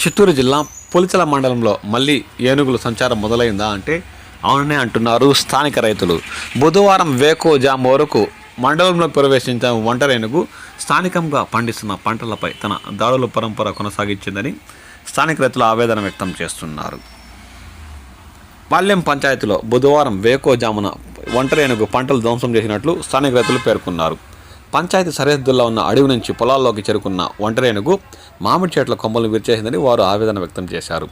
చిత్తూరు జిల్లా పులిచెల మండలంలో మళ్ళీ ఏనుగుల సంచారం మొదలైందా అంటే అవుననే అంటున్నారు స్థానిక రైతులు. బుధవారం వేకోజాము వరకు మండలంలో ప్రవేశించిన ఒంటరి ఏనుగు స్థానికంగా పండిస్తున్న పంటలపై తన దాడుల పరంపర కొనసాగించిందని స్థానిక రైతులు ఆవేదన వ్యక్తం చేస్తున్నారు. పాల్యం పంచాయతీలో బుధవారం వేకోజామున ఒంటరి ఏనుగు పంటలు ధ్వంసం చేసినట్లు స్థానిక రైతులు పేర్కొన్నారు. పంచాయతీ సరిహద్దుల్లో ఉన్న అడవి నుంచి పొలాల్లోకి చేరుకున్న ఒంటరి ఏనుగు మామిడి చెట్ల కొమ్మలను విరిచేసిందని వారు ఆవేదన వ్యక్తం చేశారు.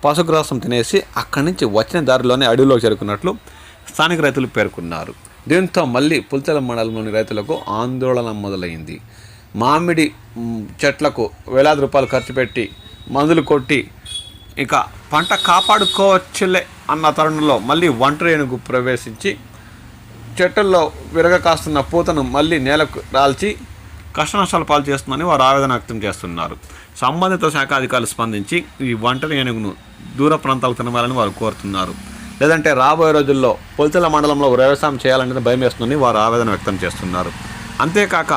పశుగ్రాసం తినేసి అక్కడి నుంచి వచ్చిన దారిలోనే అడవిలోకి చేరుకున్నట్లు స్థానిక రైతులు పేర్కొన్నారు. దీంతో మళ్ళీ పులిచెల మండలంలోని రైతులకు ఆందోళన మొదలైంది. మామిడి చెట్లకు వేలాది రూపాయలు ఖర్చు పెట్టి మందులు కొట్టి ఇక పంట కాపాడుకోవచ్చులే అన్న తరుణంలో మళ్ళీ ఒంటరి ఏనుగు ప్రవేశించి చెట్టుల్లో విరగ కాస్తున్న పూతను మళ్ళీ నేలకు రాల్చి కష్టనష్టాలు పాలు చేస్తుందని వారు ఆవేదన వ్యక్తం చేస్తున్నారు. సంబంధిత శాఖ అధికారులు స్పందించి ఈ ఒంటరి ఏనుగును దూర ప్రాంతాలకు తినవాలని వారు కోరుతున్నారు. లేదంటే రాబోయే రోజుల్లో పులిచెల మండలంలో వ్యవసాయం చేయాలంటే భయం వేస్తుందని వారు ఆవేదన వ్యక్తం చేస్తున్నారు. అంతేకాక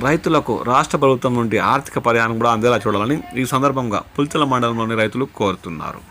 రైతులకు రాష్ట్ర ప్రభుత్వం నుండి ఆర్థిక పరిహారం కూడా అందేలా చూడాలని ఈ సందర్భంగా పులిచెల మండలంలోని రైతులు కోరుతున్నారు.